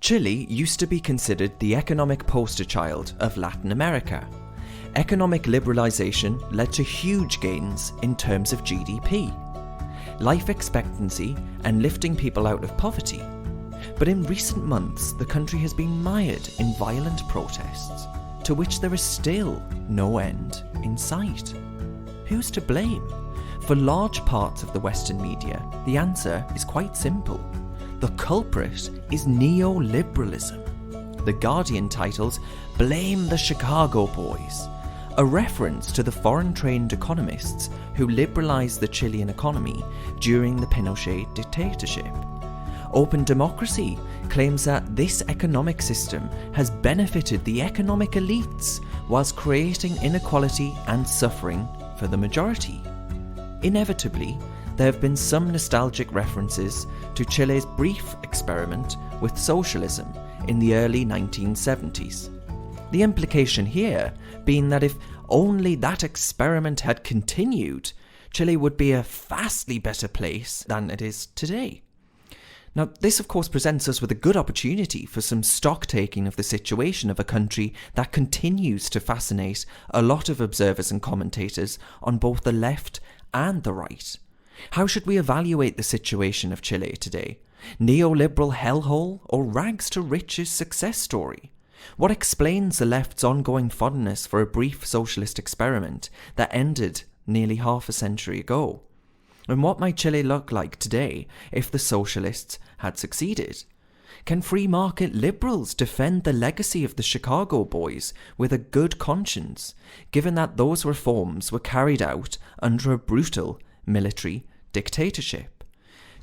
Chile used to be considered the economic poster child of Latin America. Economic liberalisation led to huge gains in terms of GDP, life expectancy, and lifting people out of poverty. But in recent months, the country has been mired in violent protests, to which there is still no end in sight. Who's to blame? For large parts of the Western media, the answer is quite simple. The culprit is neoliberalism. The Guardian titles, "Blame the Chicago Boys," a reference to the foreign-trained economists who liberalised the Chilean economy during the Pinochet dictatorship. Open Democracy claims that this economic system has benefited the economic elites whilst creating inequality and suffering for the majority. Inevitably, there have been some nostalgic references to Chile's brief experiment with socialism in the early 1970s. The implication here being that if only that experiment had continued, Chile would be a vastly better place than it is today. Now, this of course presents us with a good opportunity for some stock taking of the situation of a country that continues to fascinate a lot of observers and commentators on both the left and the right. How should we evaluate the situation of Chile today? Neoliberal hellhole or rags to riches success story? What explains the left's ongoing fondness for a brief socialist experiment that ended nearly half a century ago? And what might Chile look like today if the socialists had succeeded? Can free market liberals defend the legacy of the Chicago Boys with a good conscience, given that those reforms were carried out under a brutal military dictatorship?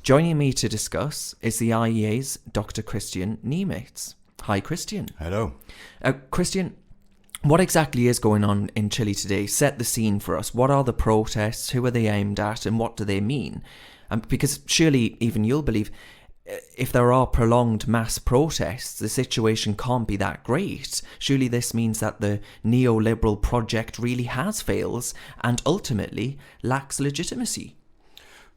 Joining me to discuss is the IEA's Dr. Christian Niemitz. Hi, Christian. Hello. Christian, what exactly is going on in Chile today? Set the scene for us. What are the protests? Who are they aimed at? And what do they mean? Because surely even you'll believe if there are prolonged mass protests, the situation can't be that great. Surely this means that the neoliberal project really has failed and ultimately lacks legitimacy.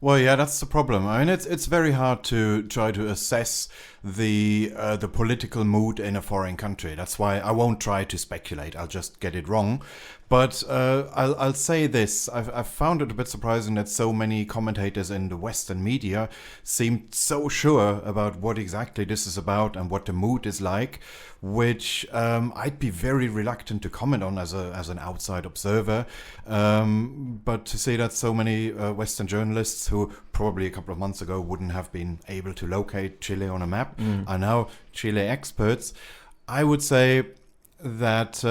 Well, yeah, that's the problem. I mean, it's very hard to try to assess the political mood in a foreign country. That's why I won't try to speculate. I'll just get it wrong. But I'll say this. I've found it a bit surprising that so many commentators in the Western media seemed so sure about what exactly this is about and what the mood is like, which I'd be very reluctant to comment on as an outside observer. But to see that so many Western journalists who probably a couple of months ago wouldn't have been able to locate Chile on a map are now Chile experts, I would say that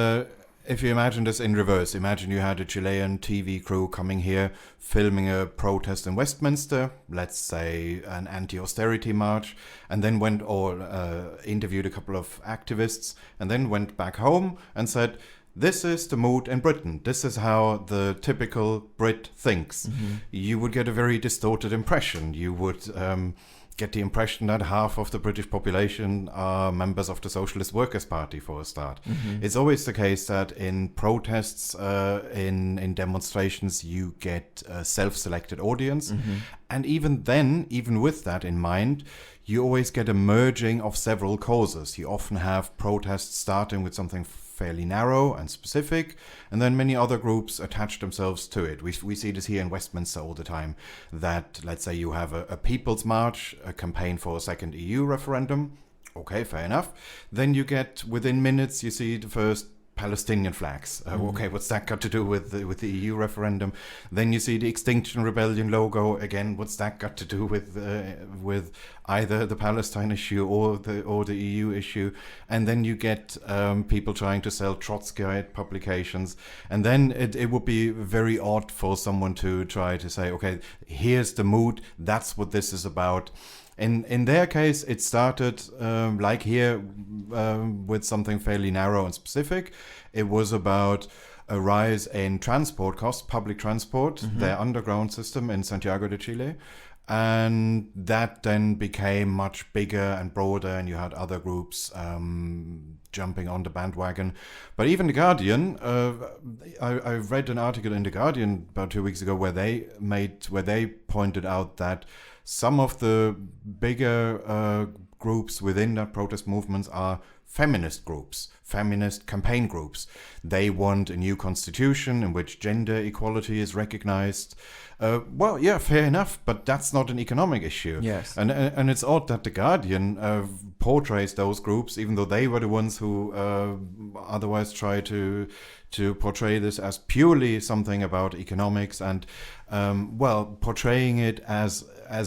if you imagine this in reverse, imagine you had a Chilean TV crew coming here, filming a protest in Westminster, let's say an anti-austerity march, and then went or interviewed a couple of activists, and then went back home and said, this is the mood in Britain. This is how the typical Brit thinks. Mm-hmm. You would get a very distorted impression. You would get the impression that half of the British population are members of the Socialist Workers' Party, for a start. Mm-hmm. It's always the case that in protests, in demonstrations, you get a self-selected audience. Mm-hmm. And even then, even with that in mind, you always get a merging of several causes. You often have protests starting with something fairly narrow and specific, and then many other groups attach themselves to it. We see this here in Westminster all the time, that let's say you have a People's March, a campaign for a second EU referendum. Okay, fair enough. Then you get, within minutes, you see the first Palestinian flags. Okay, what's that got to do with the EU referendum? Then you see the Extinction Rebellion logo. Again, what's that got to do with either the Palestine issue or the EU issue? And then you get people trying to sell Trotskyite publications. And then it would be very odd for someone to try to say, okay, here's the mood. That's what this is about. In their case, it started, like here, with something fairly narrow and specific. It was about a rise in transport costs, public transport, their underground system in Santiago de Chile. And that then became much bigger and broader, and you had other groups jumping on the bandwagon. But even The Guardian, I read an article in The Guardian about 2 weeks ago where they pointed out that Some of the bigger groups within that protest movements are feminist groups, feminist campaign groups. They want a new constitution in which gender equality is recognized. Well, yeah, fair enough, but that's not an economic issue. Yes. And it's odd that The Guardian portrays those groups, even though they were the ones who otherwise try to portray this as purely something about economics and, well, portraying it as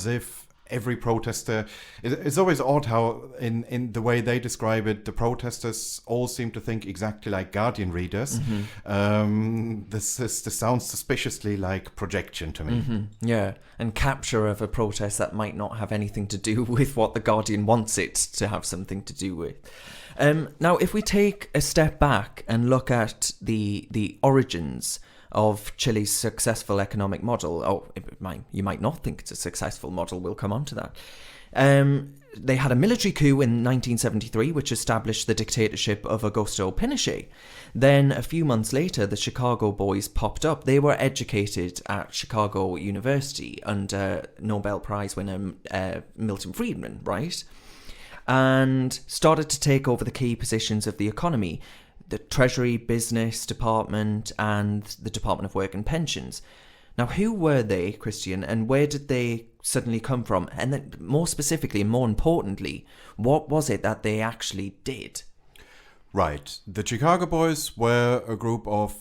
if every protester, it's always odd how in the way they describe it, the protesters all seem to think exactly like Guardian readers. This sounds suspiciously like projection to me. Yeah, and capture of a protest that might not have anything to do with what the Guardian wants it to have something to do with. Now, if we take a step back and look at the origins of Chile's successful economic model, you might not think it's a successful model, we'll come on to that. They had a military coup in 1973, which established the dictatorship of Augusto Pinochet. Then, a few months later, the Chicago boys popped up. They were educated at Chicago University under Nobel Prize winner Milton Friedman, right? And started to take over the key positions of the economy, the Treasury, Business Department, and the Department of Work and Pensions. Now, who were they, Christian, and where did they suddenly come from? And then, more specifically, and more importantly, what was it that they actually did? Right. The Chicago boys were a group of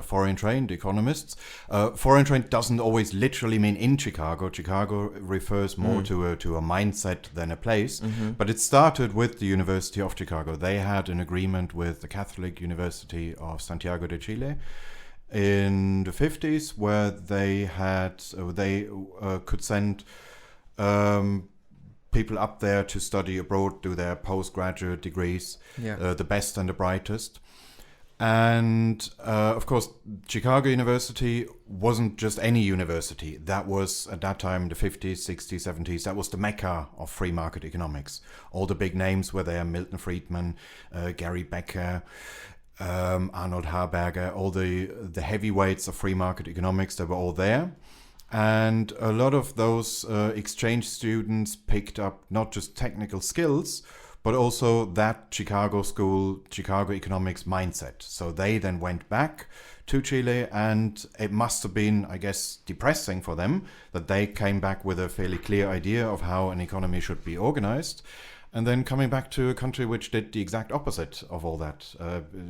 foreign-trained economists. Foreign-trained doesn't always literally mean in Chicago. Chicago refers more to a mindset than a place. But it started with the University of Chicago. They had an agreement with the Catholic University of Santiago de Chile in the 50s, where they could send people up there to study abroad, do their postgraduate degrees, the best and the brightest. And of course, Chicago University wasn't just any university. That was, at that time, the 50s, 60s, 70s, that was the mecca of free market economics. All the big names were there: Milton Friedman, Gary Becker, Arnold Harberger, all the heavyweights of free market economics, they were all there. And a lot of those exchange students picked up not just technical skills, but also that Chicago school, Chicago economics mindset. So they then went back to Chile, and it must have been, I guess, depressing for them that they came back with a fairly clear idea of how an economy should be organized. And then coming back to a country which did the exact opposite of all that,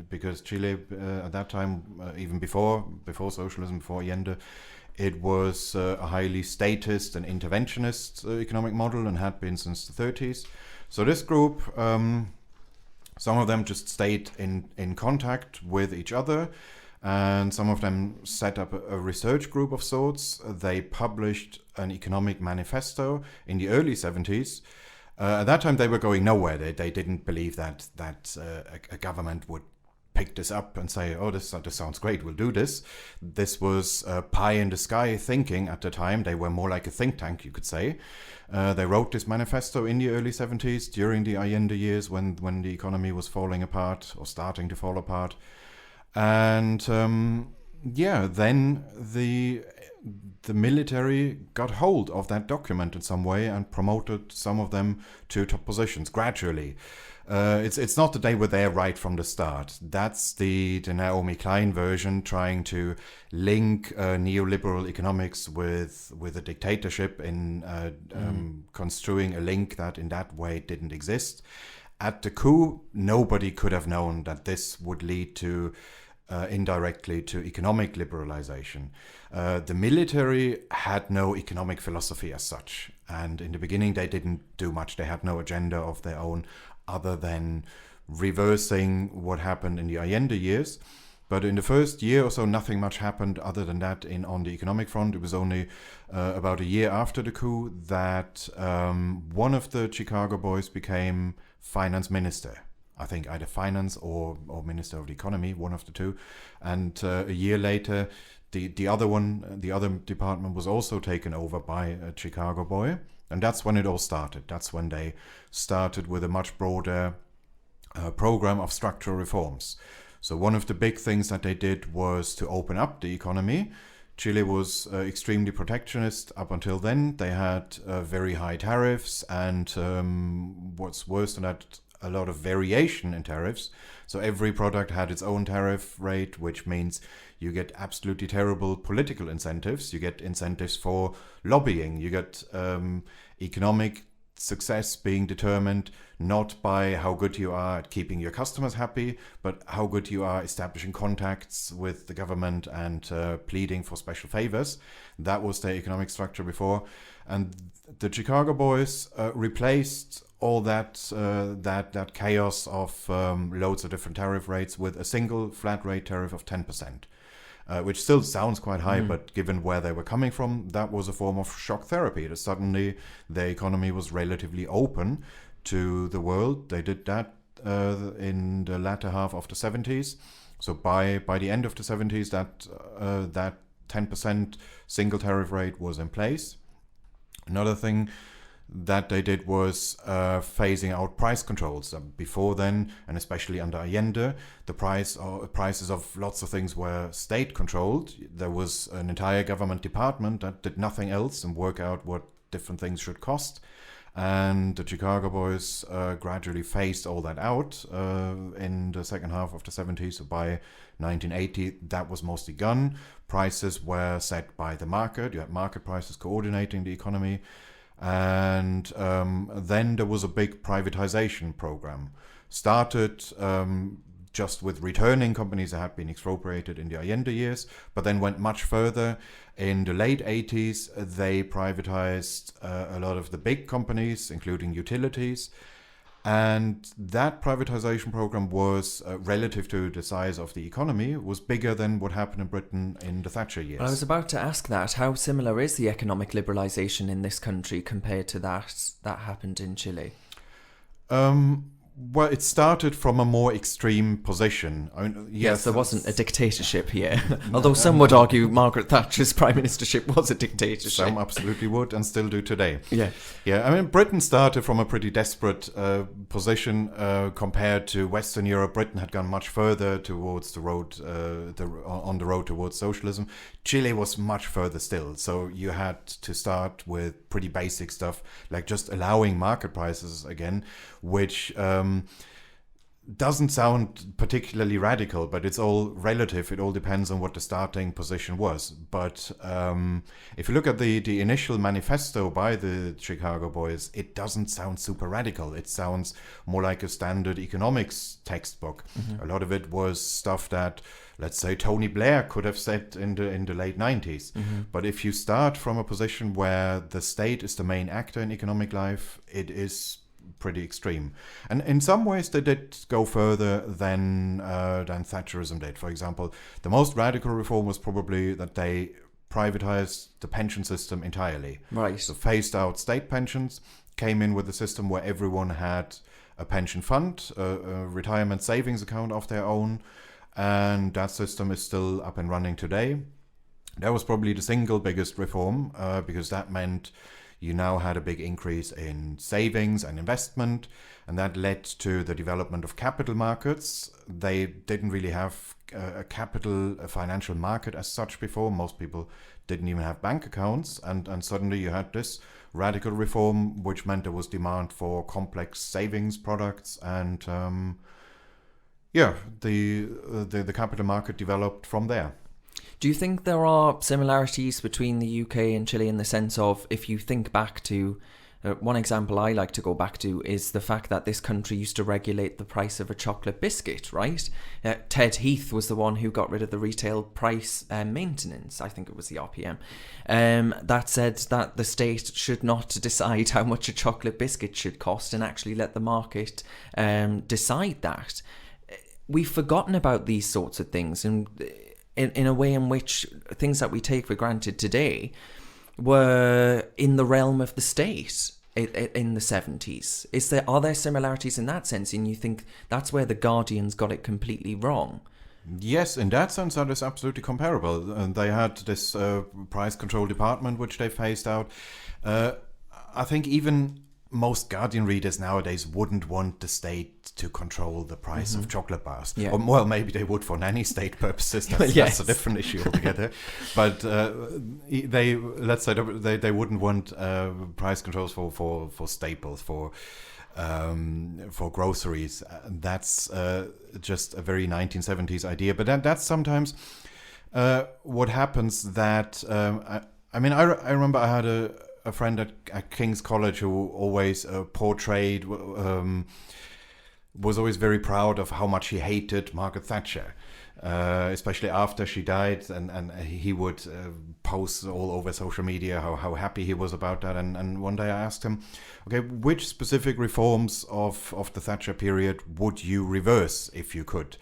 because Chile at that time, even before socialism, before Allende, it was a highly statist and interventionist economic model, and had been since the 30s. So this group, some of them just stayed in contact with each other, and some of them set up a research group of sorts. They published an economic manifesto in the early 70s. At that time, they were going nowhere. They didn't believe that a government would pick this up and say, oh, this sounds great, we'll do this. This was pie in the sky thinking at the time. They were more like a think tank, you could say. They wrote this manifesto in the early 70s during the Allende years when the economy was falling apart or starting to fall apart. And then the military got hold of that document in some way and promoted some of them to top positions gradually. It's not that they were there right from the start. That's the Naomi Klein version, trying to link neoliberal economics with a dictatorship in construing a link that in that way didn't exist. At the coup, nobody could have known that this would lead to indirectly to economic liberalization. The military had no economic philosophy as such, and in the beginning they didn't do much. They had no agenda of their own other than reversing what happened in the Allende years. But in the first year or so, nothing much happened other than that on the economic front. It was only about a year after the coup that one of the Chicago boys became finance minister. I think either finance or minister of the economy, one of the two. And a year later, the other department was also taken over by a Chicago boy. And that's when it all started. That's when they started with a much broader program of structural reforms. So one of the big things that they did was to open up the economy, Chile was extremely protectionist up until then. They had very high tariffs, and what's worse than that, a lot of variation in tariffs. So every product had its own tariff rate, which means you get absolutely terrible political incentives. You get incentives for lobbying. You get economic success being determined not by how good you are at keeping your customers happy, but how good you are establishing contacts with the government and pleading for special favors. That was their economic structure before. And the Chicago Boys replaced all that chaos of loads of different tariff rates with a single flat rate tariff of 10%. Which still sounds quite high, but given where they were coming from, that was a form of shock therapy. That suddenly their economy was relatively open to the world. They did that in the latter half of the 70s. So by the end of the 70s, that 10% single tariff rate was in place. Another thing that they did was phasing out price controls. Before then, and especially under Allende, the prices of lots of things were state controlled. There was an entire government department that did nothing else and work out what different things should cost. And the Chicago Boys gradually phased all that out in the second half of the 70s. So by 1980, that was mostly gone. Prices were set by the market. You had market prices coordinating the economy. And then there was a big privatization program. Started just with returning companies that had been expropriated in the Allende years, but then went much further. In the late 80s, they privatized a lot of the big companies, including utilities. And that privatization program was, relative to the size of the economy, was bigger than what happened in Britain in the Thatcher years. I was about to ask that. How similar is the economic liberalisation in this country compared to that happened in Chile? Well, it started from a more extreme position. I mean, yes, there wasn't a dictatorship here. Although some would argue Margaret Thatcher's prime ministership was a dictatorship. Some absolutely would and still do today. Yeah. Yeah, I mean, Britain started from a pretty desperate position compared to Western Europe. Britain had gone much further towards the road, on the road towards socialism. Chile was much further still. So you had to start with pretty basic stuff, like just allowing market prices again, which doesn't sound particularly radical, but it's all relative. It all depends on what the starting position was. But if you look at the initial manifesto by the Chicago Boys, it doesn't sound super radical. It sounds more like a standard economics textbook. Mm-hmm. A lot of it was stuff that, let's say, Tony Blair could have said in the late 90s. Mm-hmm. But if you start from a position where the state is the main actor in economic life, it is pretty extreme. And in some ways they did go further than Thatcherism did. For example, the most radical reform was probably that they privatized the pension system entirely. Right. So phased out state pensions, came in with a system where everyone had a pension fund, a retirement savings account of their own, and that system is still up and running today. That was probably the single biggest reform, because that meant you now had a big increase in savings and investment, and that led to the development of capital markets. They didn't really have a financial market as such before. Most people didn't even have bank accounts, and suddenly you had this radical reform, which meant there was demand for complex savings products, and the capital market developed from there. Do you think there are similarities between the UK and Chile in the sense of, if you think back to, one example I like to go back to is the fact that this country used to regulate the price of a chocolate biscuit, right? Ted Heath was the one who got rid of the retail price maintenance, I think it was the RPM, that said that the state should not decide how much a chocolate biscuit should cost and actually let the market decide that. We've forgotten about these sorts of things, and in a way in which things that we take for granted today were in the realm of the state in the 70s. Are there similarities in that sense? And you think that's where the Guardians got it completely wrong? Yes, in that sense, that is absolutely comparable. And they had this price control department, which they phased out. I think even most Guardian readers nowadays wouldn't want the state to control the price of chocolate bars. Yeah. Or, well, maybe they would for nanny state purposes. That's, Yes. that's a different issue altogether. But they wouldn't want price controls for staples, for groceries. That's just a very 1970s idea. But that's sometimes what happens. That I remember I had a friend at King's College who always portrayed, was always very proud of how much he hated Margaret Thatcher, especially after she died, and he would post all over social media how happy he was about that. And one day I asked him, okay, which specific reforms of the Thatcher period would you reverse if you could?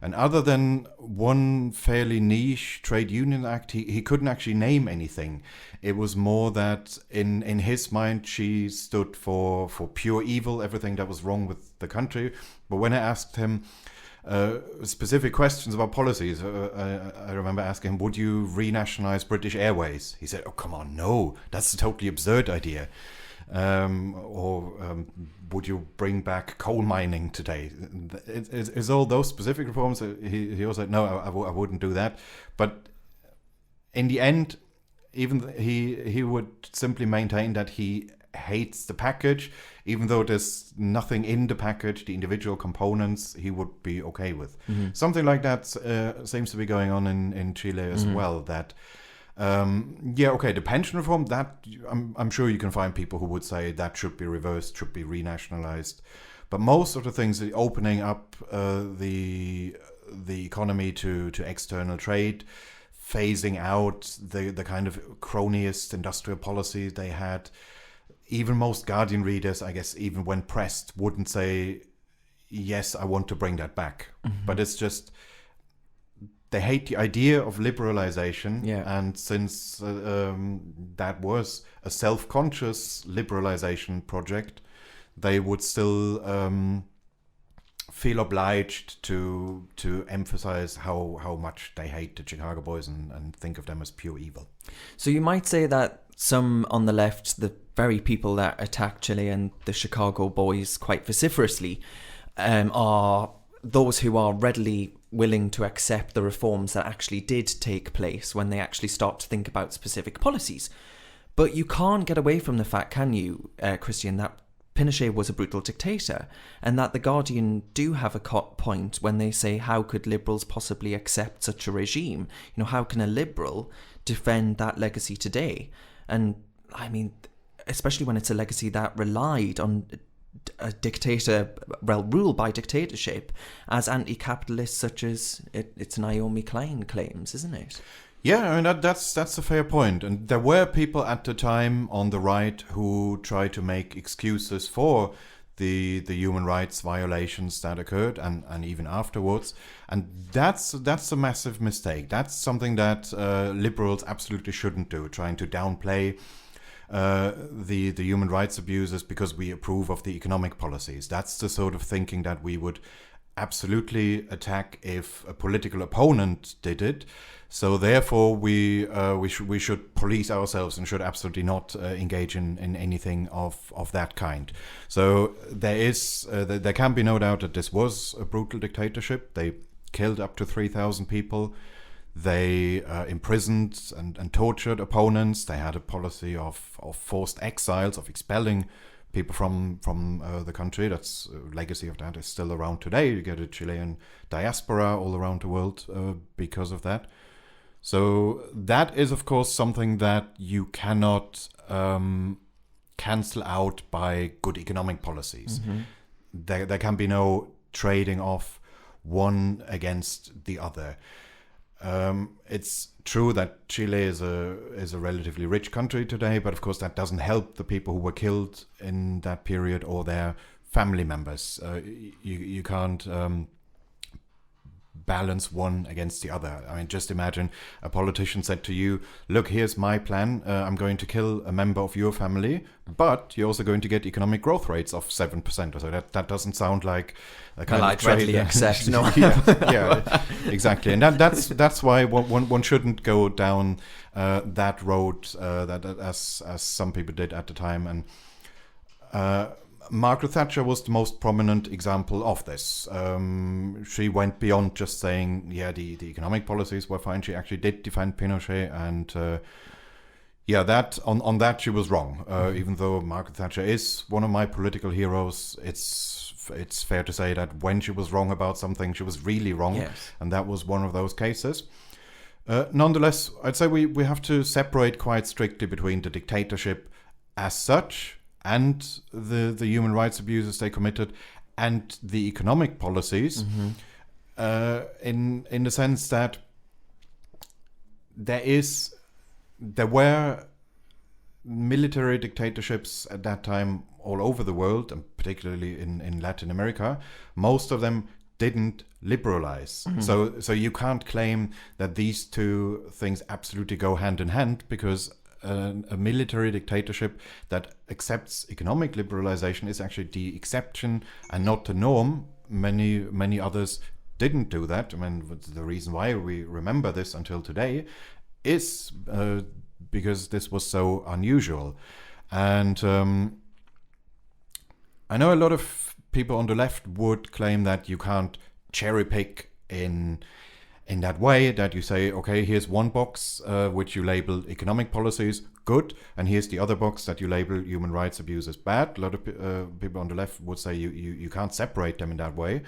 And other than one fairly niche trade union act, he couldn't actually name anything. It was more that in his mind, she stood for pure evil, everything that was wrong with the country. But when I asked him specific questions about policies, I remember asking him, would you renationalize British Airways? He said, oh, come on, no, that's a totally absurd idea. Would you bring back coal mining today? It's all those specific reforms. He also said, no, I wouldn't do that. But in the end, even he would simply maintain that he hates the package, even though there's nothing in the package, the individual components, he would be okay with. Mm-hmm. Something like that seems to be going on in Chile as well. That the pension reform, that I'm sure you can find people who would say that should be reversed, should be renationalized. But most of the things, the opening up the economy to external trade, phasing out the kind of cronyist industrial policy they had, even most Guardian readers, I guess, even when pressed, wouldn't say, yes, I want to bring that back. Mm-hmm. But it's just, they hate the idea of liberalization. Yeah. And since that was a self-conscious liberalization project, they would still feel obliged to emphasize how much they hate the Chicago boys and think of them as pure evil. So you might say that some on the left, the very people that attack Chile and the Chicago boys quite vociferously, are those who are readily willing to accept the reforms that actually did take place when they actually start to think about specific policies. But you can't get away from the fact, can you, Christian, that Pinochet was a brutal dictator, and that the Guardian do have a point when they say, how could liberals possibly accept such a regime? You know, how can a liberal defend that legacy today? And I mean, especially when it's a legacy that relied on a dictator, well, ruled by dictatorship, as anti-capitalists such as it's Naomi Klein claims, isn't it? Yeah, I mean, that's a fair point. And there were people at the time on the right who tried to make excuses for the human rights violations that occurred and even afterwards. And that's a massive mistake. That's something that liberals absolutely shouldn't do, trying to downplay the human rights abuses because we approve of the economic policies. That's the sort of thinking that we would absolutely attack if a political opponent did it. So therefore, we should police ourselves and should absolutely not engage in anything of that kind. So there can be no doubt that this was a brutal dictatorship. They killed up to 3,000 people. They imprisoned and tortured opponents. They had a policy of forced exiles, of expelling people from the country. That's legacy of that is still around today. You get a Chilean diaspora all around the world because of that. So that is, of course, something that you cannot cancel out by good economic policies. Mm-hmm. There can be no trading off one against the other. It's true that Chile is a relatively rich country today, but of course that doesn't help the people who were killed in that period or their family members. You can't balance one against the other. I mean, just imagine a politician said to you, look, here's my plan. I'm going to kill a member of your family, but you're also going to get economic growth rates of 7% or so. That doesn't sound like a kind of trade. Readily accept. No. yeah, exactly. And that's why one shouldn't go down that road that as some people did at the time. And Margaret Thatcher was the most prominent example of this. She went beyond just saying, the economic policies were fine. She actually did defend Pinochet, and that on that she was wrong. Even though Margaret Thatcher is one of my political heroes, it's fair to say that when she was wrong about something, she was really wrong, Yes. and that was one of those cases. Nonetheless, I'd say we have to separate quite strictly between the dictatorship as such and the human rights abuses they committed and the economic policies, in the sense that there were military dictatorships at that time all over the world, and particularly in Latin America. Most of them didn't liberalize. So you can't claim that these two things absolutely go hand in hand, because a military dictatorship that accepts economic liberalization is actually the exception and not the norm. Many others didn't do that. I mean, the reason why we remember this until today is because this was so unusual. And I know a lot of people on the left would claim that you can't cherry pick in that way, that you say, okay, here's one box which you label economic policies good, and here's the other box that you label human rights abuses bad. A lot of people on the left would say you can't separate them in that way.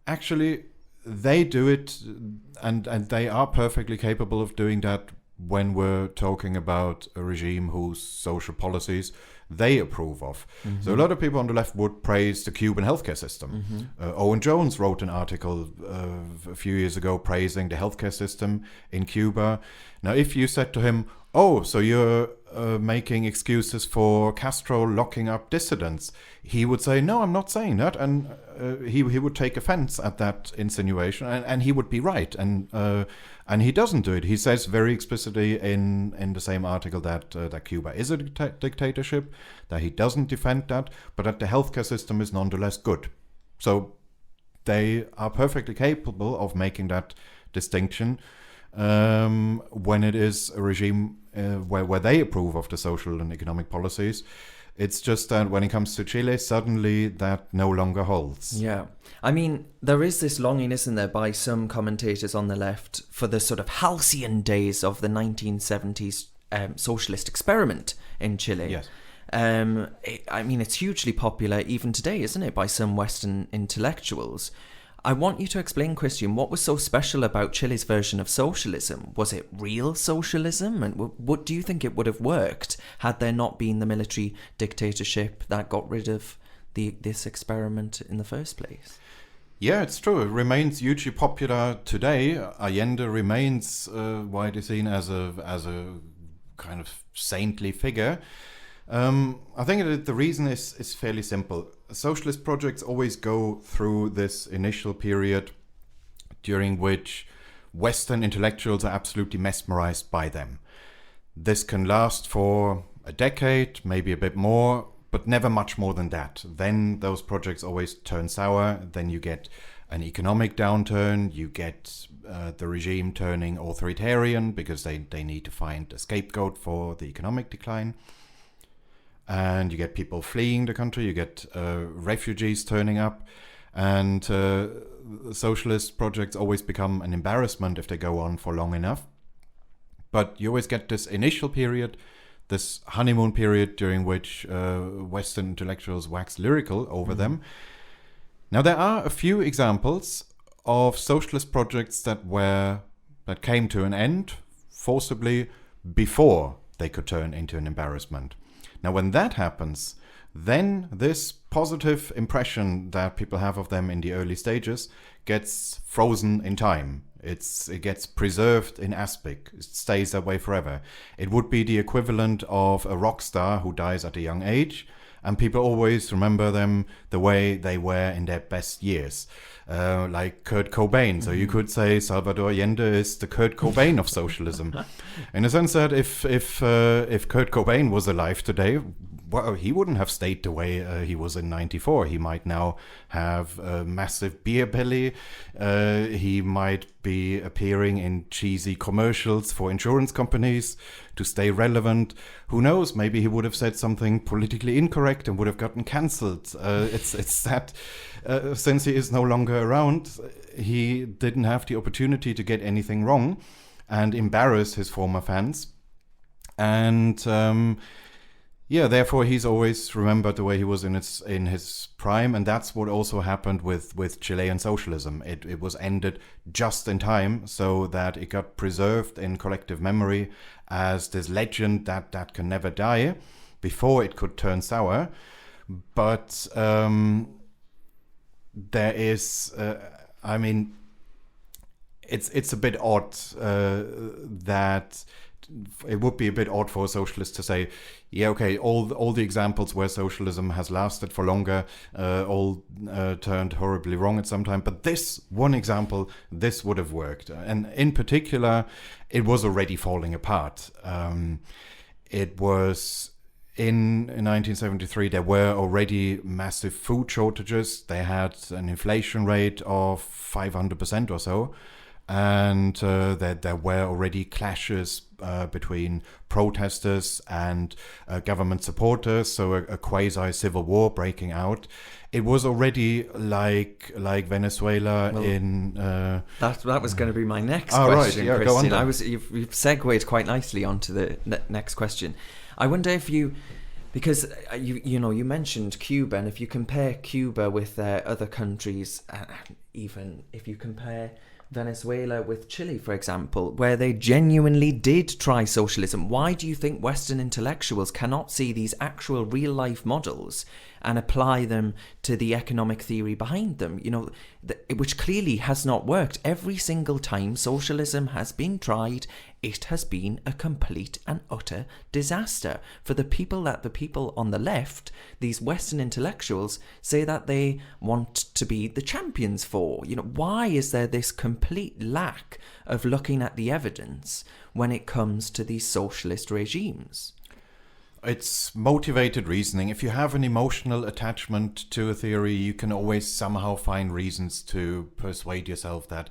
Actually, they do it, and they are perfectly capable of doing that when we're talking about a regime whose social policies they approve of. So a lot of people on the left would praise the Cuban healthcare system. Owen Jones wrote an article a few years ago praising the healthcare system in Cuba. Now, if you said to him, oh, so you're making excuses for Castro locking up dissidents, he would say, no, I'm not saying that. And he would take offense at that insinuation, and he would be right. And he doesn't do it. He says very explicitly in the same article that Cuba is a dictatorship, that he doesn't defend that, but that the healthcare system is nonetheless good. So they are perfectly capable of making that distinction when it is a regime where they approve of the social and economic policies. It's just that when it comes to Chile, suddenly that no longer holds. Yeah. I mean, there is this longing, isn't there, by some commentators on the left for the sort of halcyon days of the 1970s socialist experiment in Chile. Yes. I mean, it's hugely popular even today, isn't it, by some Western intellectuals. I want you to explain, Christian, what was so special about Chile's version of socialism? Was it real socialism? And what do you think it would have worked had there not been the military dictatorship that got rid of this experiment in the first place? Yeah, it's true. It remains hugely popular today. Allende remains widely seen as a kind of saintly figure. I think the reason is fairly simple. Socialist projects always go through this initial period during which Western intellectuals are absolutely mesmerized by them. This can last for a decade, maybe a bit more, but never much more than that. Then those projects always turn sour. Then you get an economic downturn. You get the regime turning authoritarian because they need to find a scapegoat for the economic decline. And you get people fleeing the country, you get refugees turning up, and socialist projects always become an embarrassment if they go on for long enough. But you always get this initial period, this honeymoon period during which Western intellectuals wax lyrical over them. Now, there are a few examples of socialist projects that came to an end forcibly before they could turn into an embarrassment. Now, when that happens, then this positive impression that people have of them in the early stages gets frozen in time. It gets preserved in aspic. It stays that way forever. It would be the equivalent of a rock star who dies at a young age, and people always remember them the way they were in their best years, like Kurt Cobain. So you could say Salvador Allende is the Kurt Cobain of socialism, in a sense that if Kurt Cobain was alive today, well, he wouldn't have stayed the way he was in 94. He might now have a massive beer belly. He might be appearing in cheesy commercials for insurance companies to stay relevant. Who knows? Maybe he would have said something politically incorrect and would have gotten cancelled. It's that since he is no longer around, he didn't have the opportunity to get anything wrong and embarrass his former fans. And therefore he's always remembered the way he was in his prime, and that's what also happened with Chilean socialism. It was ended just in time, so that it got preserved in collective memory as this legend that can never die, before it could turn sour. But there is, it's a bit odd that. It would be a bit odd for a socialist to say, yeah, okay, all the examples where socialism has lasted for longer all turned horribly wrong at some time. But this one example, this would have worked. And in particular, it was already falling apart. It was in 1973, there were already massive food shortages. They had an inflation rate of 500% or so. And there were already clashes between protesters and government supporters, so a quasi-civil war breaking out. It was already like Venezuela in... That was going to be my next question, question, right. Christian. Go on you've segued quite nicely onto the next question. I wonder if you... Because you mentioned Cuba, and if you compare Cuba with other countries, even if you compare Venezuela with Chile, for example, where they genuinely did try socialism, why do you think Western intellectuals cannot see these actual real-life models and apply them to the economic theory behind them? Which clearly has not worked. Every single time socialism has been tried, it has been a complete and utter disaster. For the people on the left, these Western intellectuals say that they want to be the champions for. Why is there this complete lack of looking at the evidence when it comes to these socialist regimes? It's motivated reasoning. If you have an emotional attachment to a theory, you can always somehow find reasons to persuade yourself that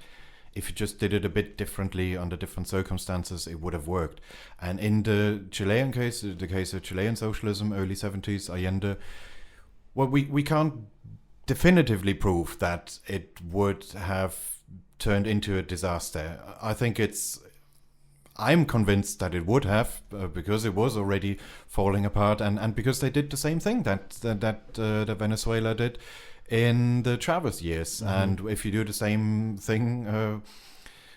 if you just did it a bit differently under different circumstances, it would have worked. And in the Chilean case, the case of Chilean socialism, early 70s, Allende, well, we can't definitively prove that it would have turned into a disaster. I'm convinced that it would have, because it was already falling apart, and because they did the same thing that Venezuela did in the Chavez years. Mm-hmm. And if you do the same thing,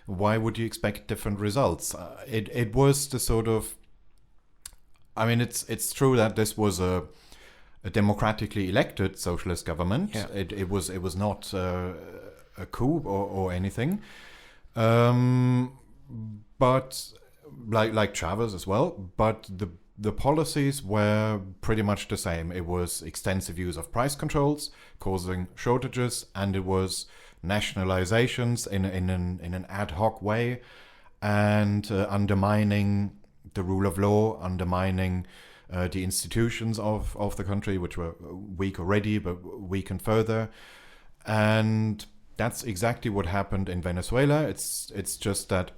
why would you expect different results? It was the sort of... it's true that this was a democratically elected socialist government. Yeah. It was not a coup or anything. But like Chavez as well, but the policies were pretty much the same. It was extensive use of price controls causing shortages, and it was nationalizations in an ad hoc way, and undermining the rule of law, undermining the institutions of the country, which were weak already but weakened further. And that's exactly what happened in Venezuela. It's just that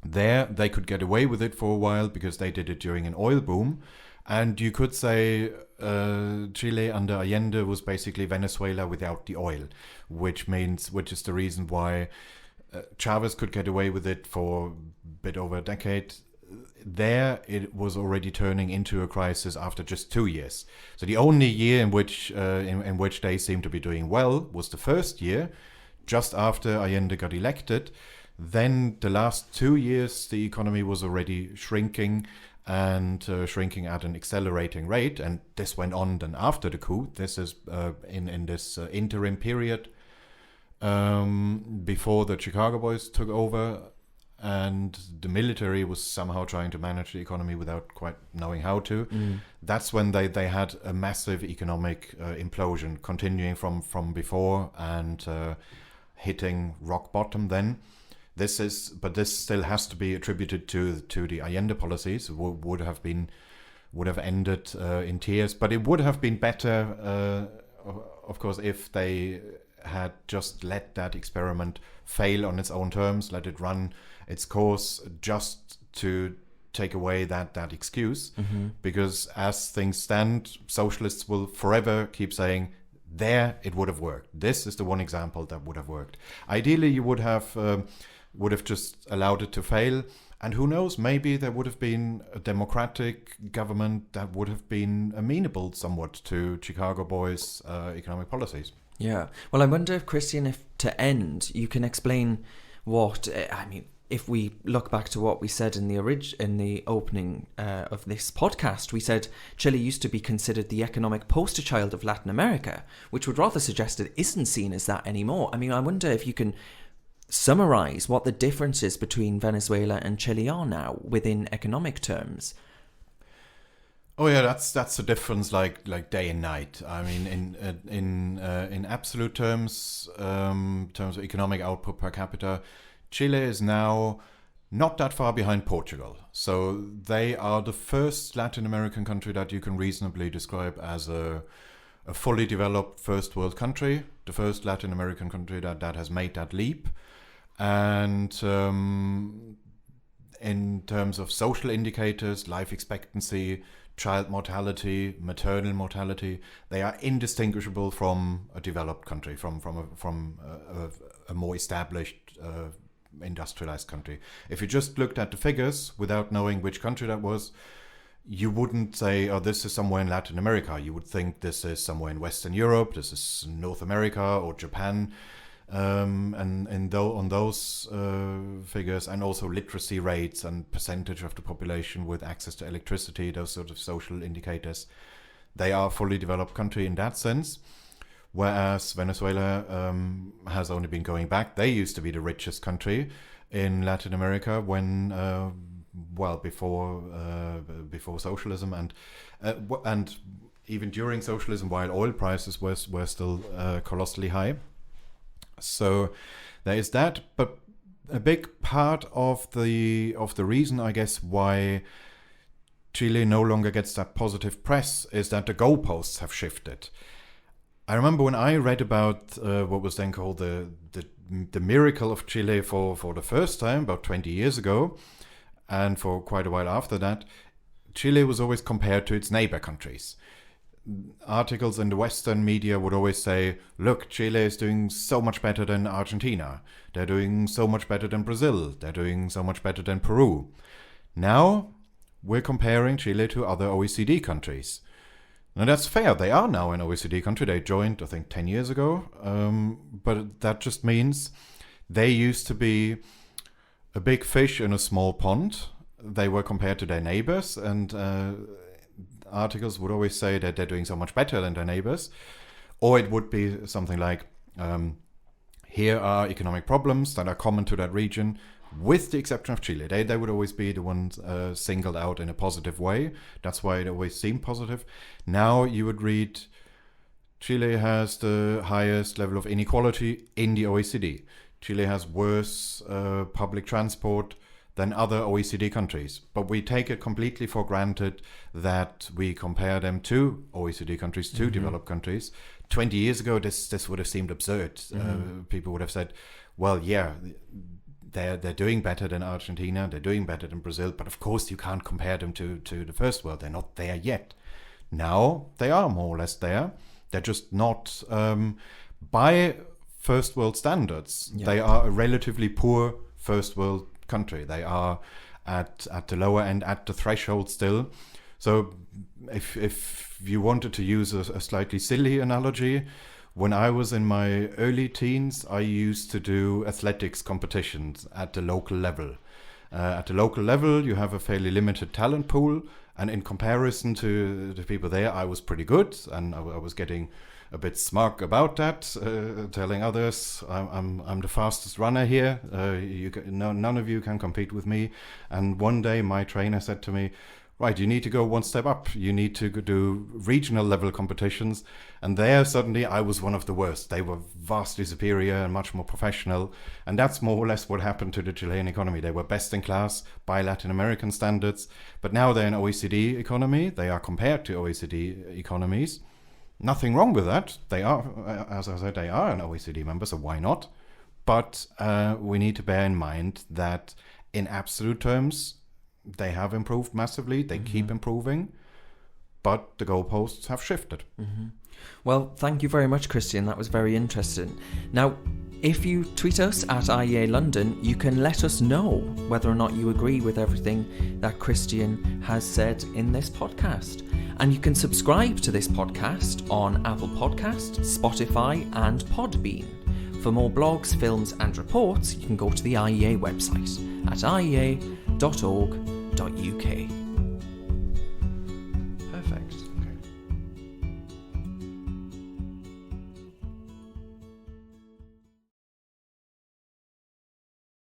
there they could get away with it for a while because they did it during an oil boom. And you could say Chile under Allende was basically Venezuela without the oil, which is the reason why Chavez could get away with it for a bit over a decade. There it was already turning into a crisis after just 2 years. So the only year in which they seemed to be doing well was the first year, just after Allende got elected. Then the last 2 years, the economy was already shrinking, and shrinking at an accelerating rate. And this went on then after the coup. This is in this interim period before the Chicago Boys took over, and the military was somehow trying to manage the economy without quite knowing how to. That's when they had a massive economic implosion continuing from before, and hitting rock bottom then. This still has to be attributed to the Allende policies. Would have been would have ended in tears. But it would have been better, of course, if they had just let that experiment fail on its own terms, let it run its course, just to take away that excuse. Because as things stand, socialists will forever keep saying, there it would have worked. This is the one example that would have worked. Ideally, you would have just allowed it to fail. And who knows, maybe there would have been a democratic government that would have been amenable somewhat to Chicago boys' economic policies. Yeah. Well, I wonder if, Christian, if to end, you can explain what, if we look back to what we said in the opening of this podcast, we said Chile used to be considered the economic poster child of Latin America, which would rather suggest it isn't seen as that anymore. I wonder if you can summarize what the differences between Venezuela and Chile are now within economic terms. Oh yeah, that's a difference like day and night. In absolute terms, terms of economic output per capita, Chile is now not that far behind Portugal. So they are the first Latin American country that you can reasonably describe as a fully developed first world country, the first Latin American country that has made that leap. And in terms of social indicators, life expectancy, child mortality, maternal mortality, they are indistinguishable from a developed country, from a more established industrialized country. If you just looked at the figures without knowing which country that was, you wouldn't say, oh, this is somewhere in Latin America. You would think this is somewhere in Western Europe, this is North America or Japan. And on those figures, and also literacy rates and percentage of the population with access to electricity, those sort of social indicators, they are a fully developed country in that sense. Whereas Venezuela has only been going back. They used to be the richest country in Latin America when, before socialism, and even during socialism, while oil prices were still colossally high. So there is that, but a big part of the reason, I guess, why Chile no longer gets that positive press is that the goalposts have shifted. I remember when I read about what was then called the miracle of Chile for the first time about 20 years ago, and for quite a while after that, Chile was always compared to its neighbor countries. Articles in the Western media would always say, look, Chile is doing so much better than Argentina. They're doing so much better than Brazil. They're doing so much better than Peru. Now, we're comparing Chile to other OECD countries. Now, that's fair. They are now an OECD country. They joined, I think, 10 years ago. But that just means they used to be a big fish in a small pond. They were compared to their neighbors, and articles would always say that they're doing so much better than their neighbors. Or it would be something like, here are economic problems that are common to that region, with the exception of Chile. They would always be the ones singled out in a positive way. That's why it always seemed positive. Now you would read, Chile has the highest level of inequality in the OECD. Chile has worse public transport than other OECD countries. But we take it completely for granted that we compare them to OECD countries, to developed countries. 20 years ago, this would have seemed absurd. People would have said, well, yeah, they're doing better than Argentina, they're doing better than Brazil, but of course you can't compare them to the first world. They're not there yet. Now they are more or less there. They're just not, by first world standards, they are a relatively poor first world country. They are at the lower end, at the threshold still. So if you wanted to use a slightly silly analogy, when I was in my early teens, I used to do athletics competitions at the local level. At the local level, you have a fairly limited talent pool, and in comparison to the people there, I was pretty good, and I was getting a bit smug about that, telling others I'm the fastest runner here. None of you can compete with me. And one day my trainer said to me, right, you need to go one step up. You need to do regional level competitions. And there, suddenly, I was one of the worst. They were vastly superior and much more professional. And that's more or less what happened to the Chilean economy. They were best in class by Latin American standards. But now they're an OECD economy. They are compared to OECD economies. Nothing wrong with that. They are, as I said, they are an OECD member, so why not? But we need to bear in mind that in absolute terms, they have improved massively. They keep improving, but the goalposts have shifted. Well, thank you very much, Christian. That was very interesting. Now, if you tweet us at IEA London, you can let us know whether or not you agree with everything that Christian has said in this podcast. And you can subscribe to this podcast on Apple Podcasts, Spotify, and Podbean. For more blogs, films, and reports, you can go to the IEA website at iea.org.uk.